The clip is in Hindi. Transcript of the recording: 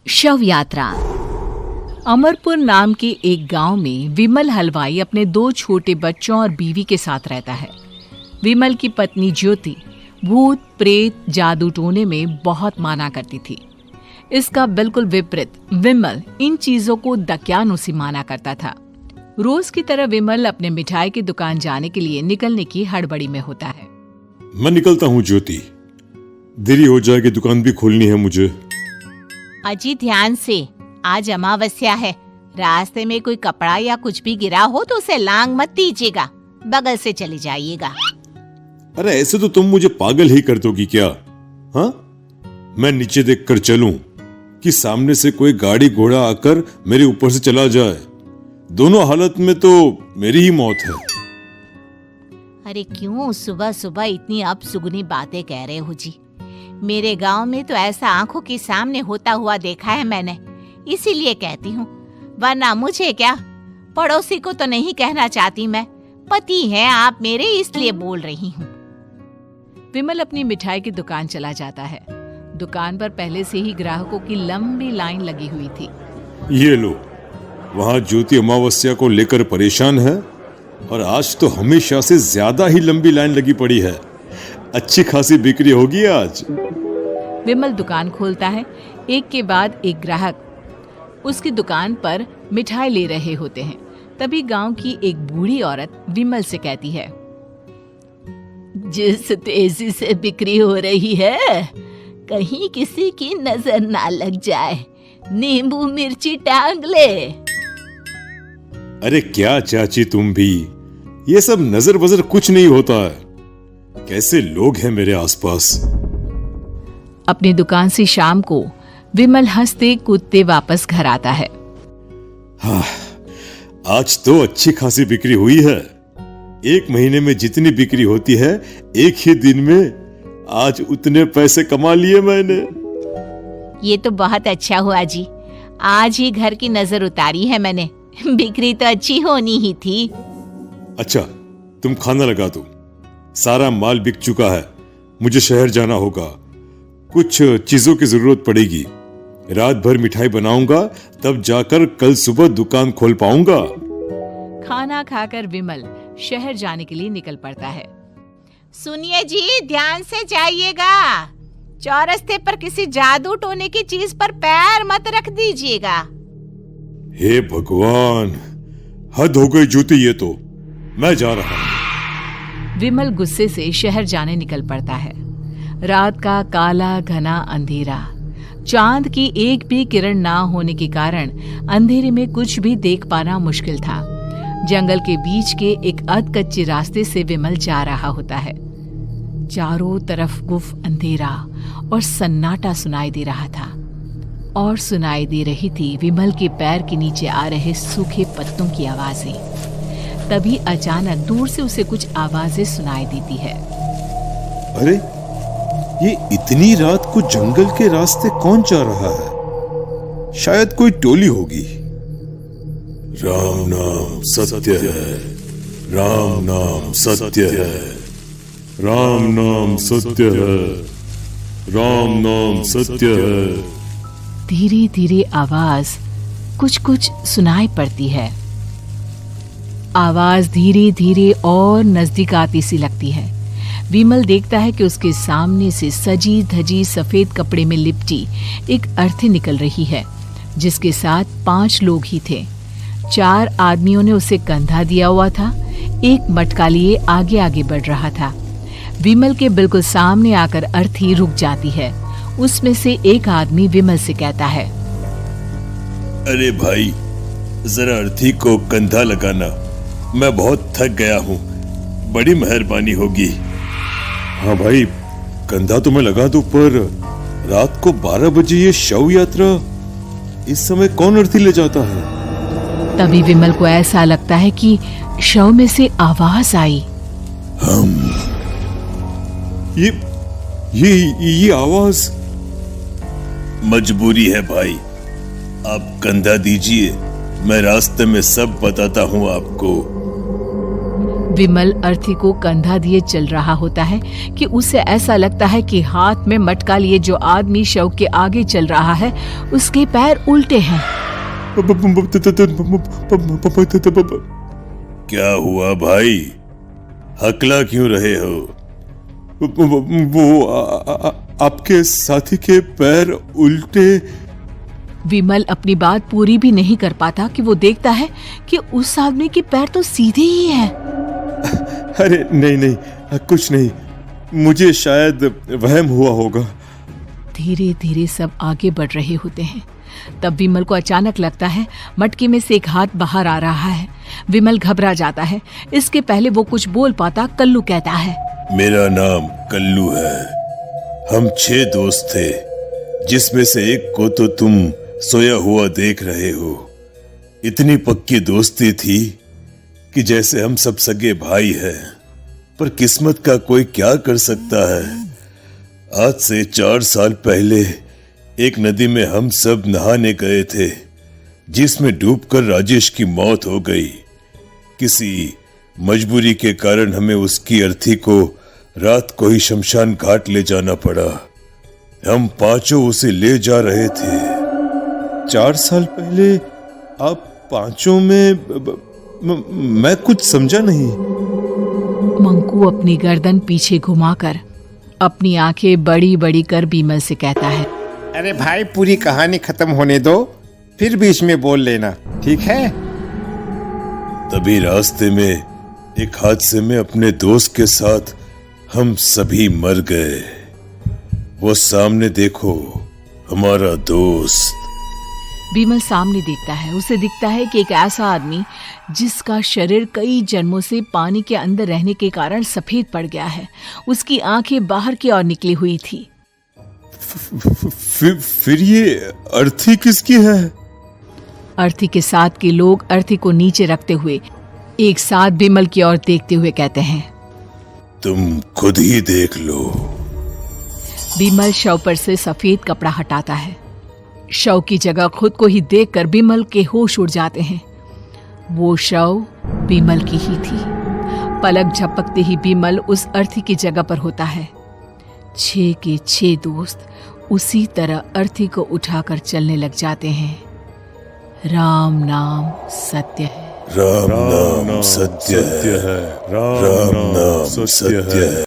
शव यात्रा। अमरपुर नाम के एक गांव में विमल हलवाई अपने 2 छोटे बच्चों और बीवी के साथ रहता है। विमल की पत्नी ज्योति भूत प्रेत जादू टोने में बहुत माना करती थी। इसका बिल्कुल विपरीत विमल इन चीजों को दकियानुसी माना करता था। रोज की तरह विमल अपने मिठाई की दुकान जाने के लिए निकलने की हड़बड़ी में होता है। मैं निकलता हूँ ज्योति, देरी हो जाएगी, दुकान भी खोलनी है मुझे। अजी ध्यान से, आज अमावस्या है। रास्ते में कोई कपड़ा या कुछ भी गिरा हो तो उसे लांग मत दीजिएगा, बगल से चले जाइएगा। अरे ऐसे तो तुम मुझे पागल ही कर दोगी क्या? हाँ, मैं नीचे देखकर चलूं कि सामने से कोई गाड़ी घोड़ा आकर मेरे ऊपर से चला जाए? दोनों हालत में तो मेरी ही मौत है। अरे क्यों सुबह सुबह इतनी अपसुगनी बातें कह रहे हो जी? मेरे गांव में तो ऐसा आंखों के सामने होता हुआ देखा है मैंने, इसीलिए कहती हूँ, वरना मुझे क्या, पड़ोसी को तो नहीं कहना चाहती मैं। पति हैं आप मेरे, इसलिए बोल रही हूँ। विमल अपनी मिठाई की दुकान चला जाता है। दुकान पर पहले से ही ग्राहकों की लंबी लाइन लगी हुई थी। ये लो, वहाँ ज्योति अमावस्या को लेकर परेशान है और आज तो हमेशा से ज्यादा ही लंबी लाइन लगी पड़ी है। अच्छी खासी बिक्री होगी आज। विमल दुकान खोलता है। एक के बाद एक ग्राहक उसकी दुकान पर मिठाई ले रहे होते हैं। तभी गांव की एक बूढ़ी औरत विमल से कहती है, जिस तेजी से बिक्री हो रही है, कहीं किसी की नजर ना लग जाए, नींबू मिर्ची टांग ले। अरे क्या चाची तुम भी, ये सब नजर बजर कुछ नहीं होता है। कैसे लोग हैं मेरे आसपास। अपनी दुकान से शाम को विमल हंसते कूदते वापस घर आता है। हाँ, आज तो अच्छी खासी बिक्री हुई है। 1 महीने में जितनी बिक्री होती है, एक ही दिन में आज उतने पैसे कमा लिए मैंने। ये तो बहुत अच्छा हुआ जी, आज ही घर की नजर उतारी है मैंने। बिक्री तो अच्छी होनी ही थी। अच्छा, तुम खाना लगा दो, सारा माल बिक चुका है। मुझे शहर जाना होगा, कुछ चीजों की जरूरत पड़ेगी। रात भर मिठाई बनाऊंगा, तब जाकर कल सुबह दुकान खोल पाऊंगा। खाना खाकर विमल शहर जाने के लिए निकल पड़ता है। सुनिए जी, ध्यान से जाइएगा। चौरस्ते पर किसी जादू टोने की चीज पर पैर मत रख दीजिएगा। हे भगवान, हद हो गई ज्योति, ये तो मैं जा रहा हूं। विमल गुस्से से शहर जाने निकल पड़ता है। रात का काला घना अंधेरा, चांद की एक भी किरण ना होने के कारण अंधेरे में कुछ भी देख पाना मुश्किल था। जंगल के बीच के एक अधकच्चे रास्ते से विमल जा रहा होता है। चारों तरफ गुफ अंधेरा और सन्नाटा सुनाई दे रहा था, और सुनाई दे रही थी विमल के पैर के नीचे आ रहे सूखे पत्तों की आवाजें। तभी अचानक दूर से उसे कुछ आवाजें सुनाई देती है। अरे, ये इतनी रात को जंगल के रास्ते कौन जा रहा है? शायद कोई टोली होगी। राम नाम सत्य है, राम नाम सत्य है, राम नाम सत्य है, राम नाम सत्य है। धीरे धीरे आवाज कुछ कुछ सुनाई पड़ती है। आवाज धीरे धीरे और नजदीक आती सी लगती है। विमल देखता है कि उसके सामने से सजी धजी सफेद कपड़े में लिपटी एक अर्थी निकल रही है, जिसके साथ 5 लोग ही थे। 4 आदमियों ने उसे कंधा दिया हुआ था। एक मटका लिए आगे आगे बढ़ रहा था। विमल के बिल्कुल सामने आकर अर्थी रुक जाती है। उसमें से एक आदमी विमल से कहता है, अरे भाई, जरा अर्थी को कंधा लगाना, मैं बहुत थक गया हूँ, बड़ी मेहरबानी होगी। हाँ भाई, कंधा तो मैं लगा दूं, पर रात को 12 बजे ये शव यात्रा, इस समय कौन अर्थी ले जाता है? तभी विमल को ऐसा लगता है कि शव में से आवाज आई। ये आवाज। मजबूरी है भाई, आप कंधा दीजिए, मैं रास्ते में सब बताता हूँ आपको। विमल अर्थी को कंधा दिए चल रहा होता है कि उसे ऐसा लगता है कि हाथ में मटका लिए जो आदमी शव के आगे चल रहा है उसके पैर उल्टे हैं। क्या हुआ भाई, हकला क्यों रहे हो? वो आपके साथी के पैर उल्टे। विमल अपनी बात पूरी भी नहीं कर पाता कि वो देखता है कि उस आदमी के पैर तो सीधे ही हैं। अरे नहीं, कुछ नहीं, मुझे शायद वहम हुआ होगा। धीरे धीरे सब आगे बढ़ रहे होते हैं। तब विमल को अचानक लगता है मटके में से एक हाथ बाहर आ रहा है। विमल घबरा जाता है। इसके पहले वो कुछ बोल पाता, कल्लू कहता है, मेरा नाम कल्लू है। हम 6 दोस्त थे, जिसमें से एक को तो तुम सोया हुआ देख रहे हो। इतनी पक्की दोस्ती थी कि जैसे हम सब सगे भाई हैं। पर किस्मत का कोई क्या कर सकता है। आज से 4 साल पहले एक नदी में हम सब नहाने गए थे, जिसमें डूबकर राजेश की मौत हो गई। किसी मजबूरी के कारण हमें उसकी अर्थी को रात को ही शमशान घाट ले जाना पड़ा। हम 5 उसे ले जा रहे थे। 4 साल पहले आप 5 में मैं कुछ समझा नहीं। मंकू अपनी गर्दन पीछे घुमाकर अपनी आंखें बड़ी बड़ी कर विमल से कहता है, अरे भाई, पूरी कहानी खत्म होने दो, फिर बीच में बोल लेना, ठीक है? तभी रास्ते में एक हादसे में अपने दोस्त के साथ हम सभी मर गए। वो सामने देखो, हमारा दोस्त। विमल सामने देखता है। उसे दिखता है कि एक ऐसा आदमी जिसका शरीर कई जन्मों से पानी के अंदर रहने के कारण सफेद पड़ गया है। उसकी आंखें बाहर की ओर निकली हुई थी। फिर ये अर्थी किसकी है? अर्थी के साथ के लोग अर्थी को नीचे रखते हुए एक साथ विमल की ओर देखते हुए कहते हैं, तुम खुद ही देख लो। विमल शव पर से सफेद कपड़ा हटाता है। शव की जगह खुद को ही देखकर विमल के होश उड़ जाते हैं। वो शव विमल की ही थी। पलक झपकते ही विमल उस अर्थी की जगह पर होता है। 6 के 6 दोस्त उसी तरह अर्थी को उठाकर चलने लग जाते हैं। राम नाम सत्य है। राम नाम सत्य है। राम नाम सत्य है।